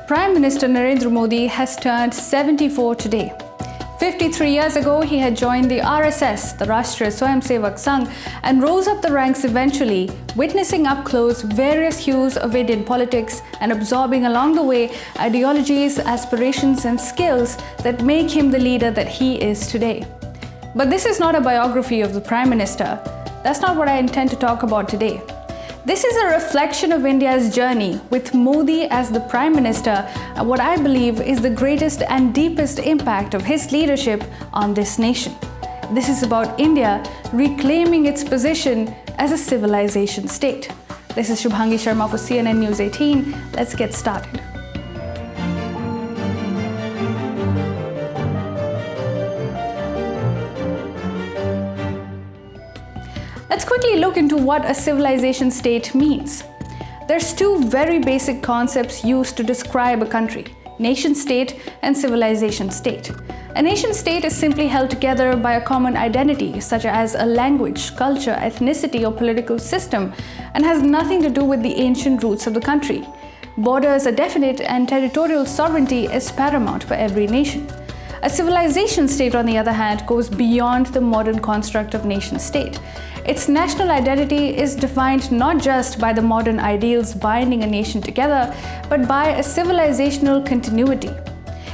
Prime Minister Narendra Modi has turned 74 today. 53 years ago, he had joined the RSS, the Rashtriya Swayamsevak Sangh, and rose up the ranks eventually, witnessing up close various hues of Indian politics and absorbing along the way ideologies, aspirations, and skills that make him the leader that he is today. But this is not a biography of the Prime Minister. That's not what I intend to talk about today. This is a reflection of India's journey with Modi as the Prime Minister and what I believe is the greatest and deepest impact of his leadership on this nation. This is about India reclaiming its position as a civilization state. This is Shubhangi Sharma for CNN News 18. Let's get started. Let's quickly look into what a civilization state means. There's two very basic concepts used to describe a country: nation state and civilization state. A nation state is simply held together by a common identity, such as a language, culture, ethnicity, or political system, and has nothing to do with the ancient roots of the country. Borders are definite and territorial sovereignty is paramount for every nation. A civilization state, on the other hand, goes beyond the modern construct of nation state. Its national identity is defined not just by the modern ideals binding a nation together, but by a civilizational continuity.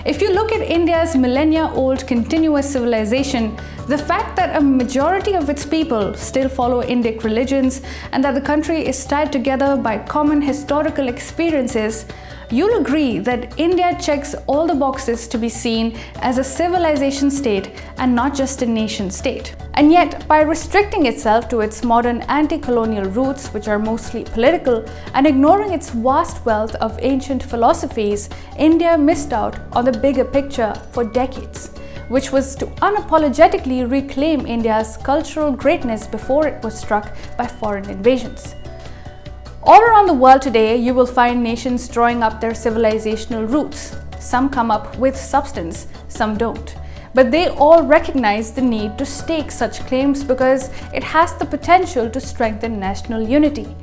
If you look at India's millennia-old continuous civilization, the fact that a majority of its people still follow Indic religions and that the country is tied together by common historical experiences, you'll agree that India checks all the boxes to be seen as a civilization state and not just a nation state. And yet, by restricting itself to its modern anti-colonial roots, which are mostly political, and ignoring its vast wealth of ancient philosophies, India missed out on the bigger picture for decades, which was to unapologetically reclaim India's cultural greatness before it was struck by foreign invasions. All around the world today, you will find nations drawing up their civilizational roots. Some come up with substance, some don't. But they all recognize the need to stake such claims because it has the potential to strengthen national unity.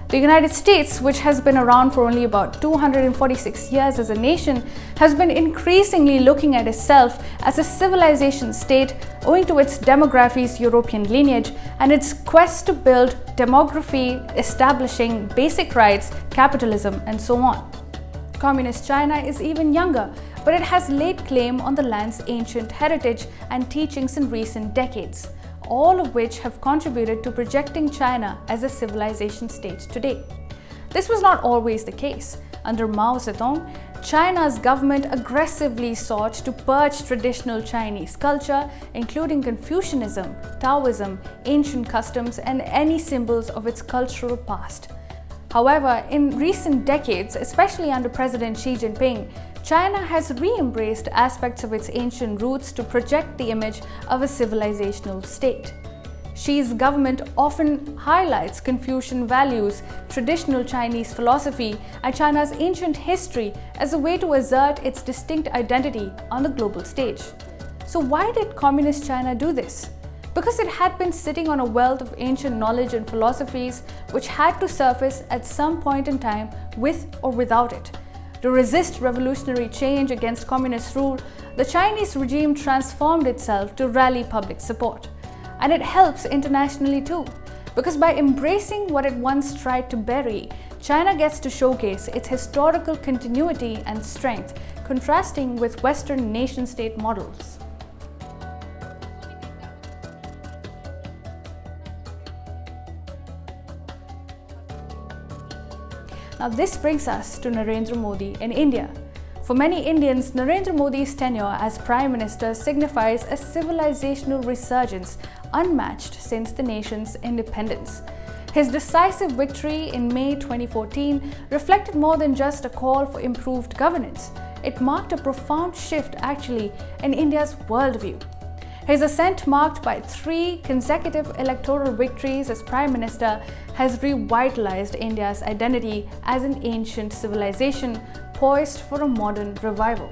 The United States, which has been around for only about 246 years as a nation, has been increasingly looking at itself as a civilization state owing to its demography's European lineage and its quest to build demography, establishing basic rights, capitalism, and so on. Communist China is even younger, but it has laid claim on the land's ancient heritage and teachings in recent decades, all of which have contributed to projecting China as a civilization state today. This was not always the case. Under Mao Zedong, China's government aggressively sought to purge traditional Chinese culture, including Confucianism, Taoism, ancient customs, and any symbols of its cultural past. However, in recent decades, especially under President Xi Jinping, China has re-embraced aspects of its ancient roots to project the image of a civilizational state. Xi's government often highlights Confucian values, traditional Chinese philosophy, and China's ancient history as a way to assert its distinct identity on the global stage. So why did Communist China do this? Because it had been sitting on a wealth of ancient knowledge and philosophies which had to surface at some point in time with or without it. To resist revolutionary change against communist rule, the Chinese regime transformed itself to rally public support. And it helps internationally too, because by embracing what it once tried to bury, China gets to showcase its historical continuity and strength, contrasting with Western nation-state models. Now this brings us to Narendra Modi in India. For many Indians, Narendra Modi's tenure as Prime Minister signifies a civilizational resurgence unmatched since the nation's independence. His decisive victory in May 2014 reflected more than just a call for improved governance. It marked a profound shift actually in India's worldview. His ascent, marked by 3 consecutive electoral victories as Prime Minister, has revitalized India's identity as an ancient civilization poised for a modern revival.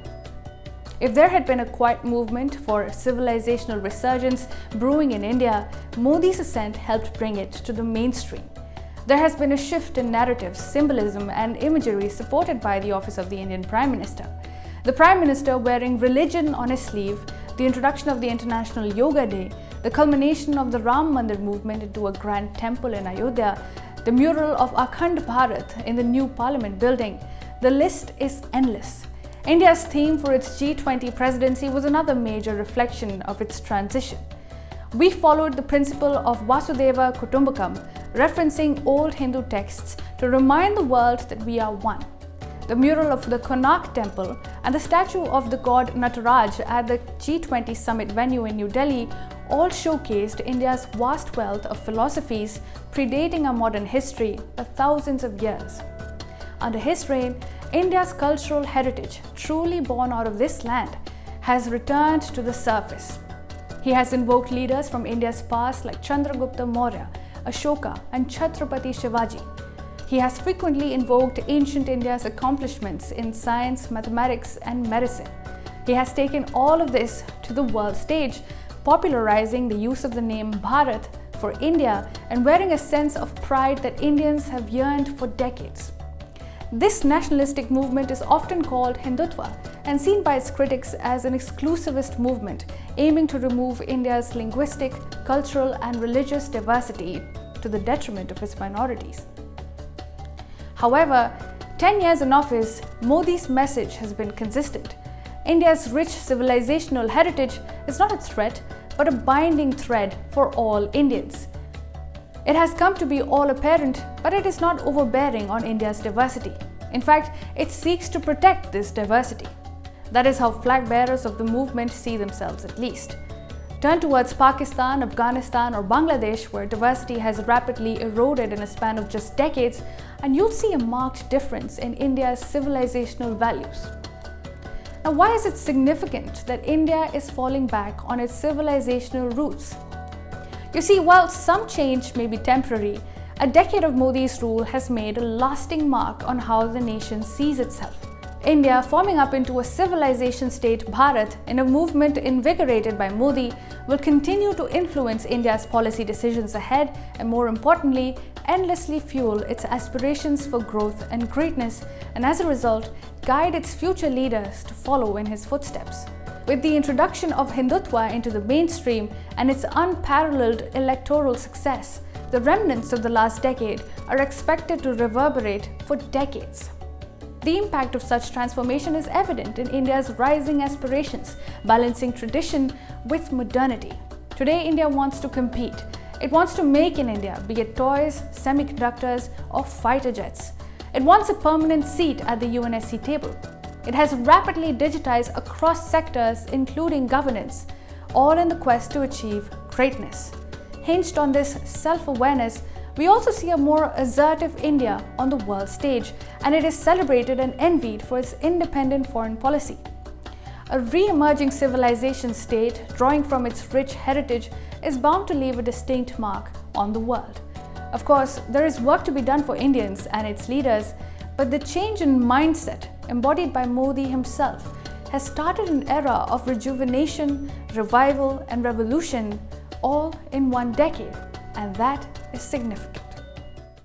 If there had been a quiet movement for civilizational resurgence brewing in India, Modi's ascent helped bring it to the mainstream. There has been a shift in narratives, symbolism, and imagery supported by the office of the Indian Prime Minister. The Prime Minister wearing religion on his sleeve, the introduction of the International Yoga Day, the culmination of the Ram Mandir movement into a grand temple in Ayodhya, the mural of Akhand Bharat in the new Parliament building. The list is endless. India's theme for its G20 presidency was another major reflection of its transition. We followed the principle of Vasudhaiva Kutumbakam, referencing old Hindu texts to remind the world that we are one. The mural of the Konark temple and the statue of the god Nataraj at the G20 summit venue in New Delhi all showcased India's vast wealth of philosophies predating our modern history by thousands of years. Under his reign, India's cultural heritage, truly born out of this land, has returned to the surface. He has invoked leaders from India's past like Chandragupta Maurya, Ashoka, and Chhatrapati Shivaji. He has frequently invoked ancient India's accomplishments in science, mathematics, and medicine. He has taken all of this to the world stage, popularizing the use of the name Bharat for India and wearing a sense of pride that Indians have yearned for decades. This nationalistic movement is often called Hindutva and seen by its critics as an exclusivist movement aiming to remove India's linguistic, cultural, and religious diversity to the detriment of its minorities. However, 10 years in office, Modi's message has been consistent. India's rich civilizational heritage is not a threat, but a binding thread for all Indians. It has come to be all apparent, but it is not overbearing on India's diversity. In fact, it seeks to protect this diversity. That is how flag bearers of the movement see themselves, at least. Turn towards Pakistan, Afghanistan, or Bangladesh, where diversity has rapidly eroded in a span of just decades, and you'll see a marked difference in India's civilizational values. Now, why is it significant that India is falling back on its civilizational roots? You see, while some change may be temporary, a decade of Modi's rule has made a lasting mark on how the nation sees itself. India, forming up into a civilization state Bharat in a movement invigorated by Modi, will continue to influence India's policy decisions ahead and, more importantly, endlessly fuel its aspirations for growth and greatness, and as a result, guide its future leaders to follow in his footsteps. With the introduction of Hindutva into the mainstream and its unparalleled electoral success, the remnants of the last decade are expected to reverberate for decades. The impact of such transformation is evident in India's rising aspirations, balancing tradition with modernity. Today, India wants to compete. It wants to make in India, be it toys, semiconductors, or fighter jets. It wants a permanent seat at the UNSC table. It has rapidly digitized across sectors, including governance, all in the quest to achieve greatness. Hinged on this self-awareness, we also see a more assertive India on the world stage, and it is celebrated and envied for its independent foreign policy. A re-emerging civilization state, drawing from its rich heritage, is bound to leave a distinct mark on the world. Of course, there is work to be done for Indians and its leaders, but the change in mindset, embodied by Modi himself, has started an era of rejuvenation, revival, and revolution, all in one decade, and that is significant.